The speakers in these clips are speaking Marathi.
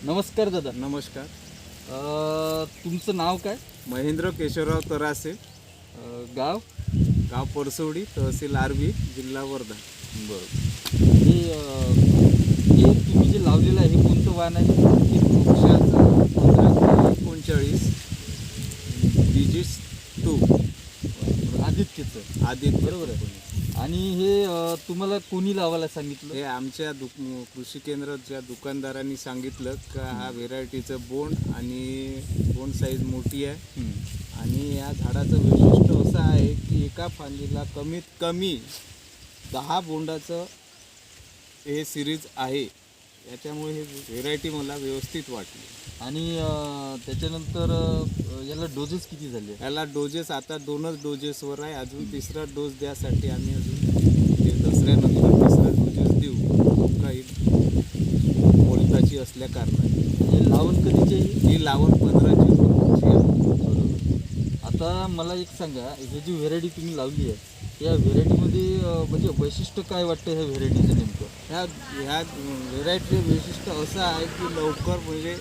नमस्कार दादा. नमस्कार. तुमचं नाव काय? महेंद्र केशवराव तरासे, गाव? गाव परसवडी, तहसील आर्वी, जिल्हा वर्धा. बरोबर. हे तुम्ही जे लावलेलं आहे हे कोणतं वाण आहे? वृक्षाचं 1539 डिजिट्स 2 आदित्यचं. आदित्य. बरोबर आहे. आणि हे तुम्हाला कोणी लावायला सांगितलं? हे आमच्या कृषी केंद्राच्या दुकानदारांनी सांगितलं का हा व्हेरायटीचं बोंड आणि बोंड साईज मोठी आहे आणि या झाडाचं वैशिष्ट्य असं आहे की एका फांदीला कमीत कमी 10 बोंडाचं हे सिरीज आहे. याच्यामुळे हे व्हेरायटी मला व्यवस्थित वाटली. आणि त्याच्यानंतर याला डोजेस किती झाले? याला डोजेस आता 2च डोजेसवर आहे. अजून तिसरा डोस द्यासाठी आम्ही अजून दसऱ्यानंतर तिसरा डोजेस देऊ. काही मोलताची असल्या कारणाने. हे लावण कधीची आहे? ही लावण 15 जूनची आहे. आता मला एक सांगा, हे जी व्हेरायटी तुम्ही लावली आहे या व्हेरायटीमध्ये म्हणजे वैशिष्ट्य काय वाटतं ह्या व्हेरायटीचं नेमकं? ह्या व्हेरायटीचं वैशिष्ट्य असं आहे की लवकर म्हणजे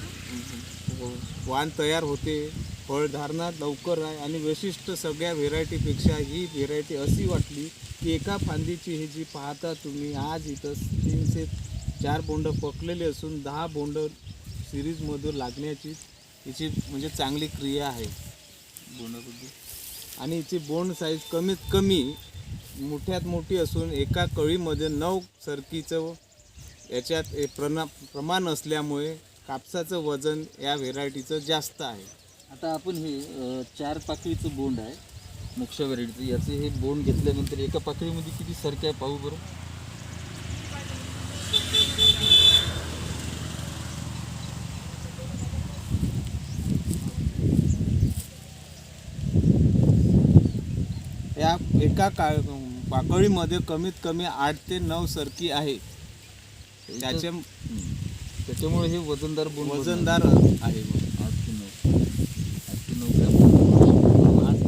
वाण तयार होते, फळधारणा लवकर आहे आणि वैशिष्ट्य सगळ्या व्हेरायटीपेक्षा ही व्हेरायटी अशी वाटली की एका फांदीची ही जी पाहता तुम्ही आज इथं 3 ते 4 बोंड पकलेले असून 10 बोंड सिरीजमधून लागण्याची हिची म्हणजे चांगली क्रिया आहे बोंडाबद्दल. आणि हिची बोंड साईज कमीत कमी मोठ्यात मोठी असून एका कळीमध्ये 9 सरकीचं याच्यात प्रमाण असल्यामुळे कापसाचं वजन या व्हेरायटीचं जास्त आहे. आता आपण हे 4 पाकळीचं बोंड आहे मोक्षा व्हेरायटीचं. याचे हे बोंड घेतल्यानंतर एका पाकळीमध्ये किती सरक्या आहे पाहू बरं. या एका पाकळीमध्ये कमीत कमी 8 ते 9 सरकी आहे. त्याच्यामुळे हे वजनदार बोंड वजनदार आहे. 8 ते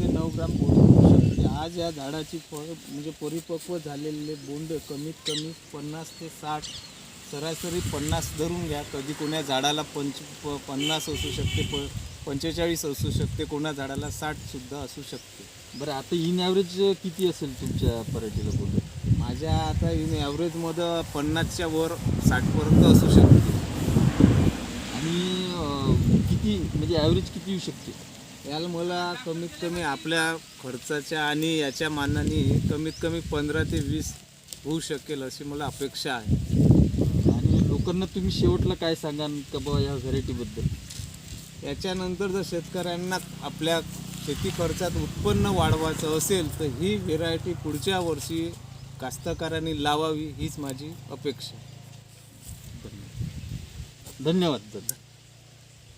9 ग्राम बोंड होऊ शकते. आज या झाडाची फळ म्हणजे परिपक्व झालेले बोंड कमीत कमी 50 ते 60, सरासरी 50 धरून घ्या. कधी कोण्या झाडाला 50 असू शकते, 45 असू शकते, कोणा झाडाला 60 सुद्धा असू शकते. बरं, आता इन ॲव्हरेज किती असेल तुमच्या पराठीला बोंड? माझ्या आता इन ॲव्हरेजमध्ये 50च्या वर 60पर्यंत असू शकते. आणि किती म्हणजे ॲव्हरेज किती येऊ शकते? याला मला कमीत कमी आपल्या खर्चाच्या आणि याच्या मानाने कमीत कमी 15 ते 20 होऊ शकेल अशी मला अपेक्षा आहे. आणि लोकांना तुम्ही शेवटला काय सांगाल का बाबा या व्हेरायटीबद्दल? याच्यानंतर जर शेतकऱ्यांना आपल्या शेती खर्चात उत्पन्न वाढवायचं असेल तर ही व्हेरायटी पुढच्या वर्षी कास्तकारांनी लावावी हीच माझी अपेक्षा. धन्यवाद दादा.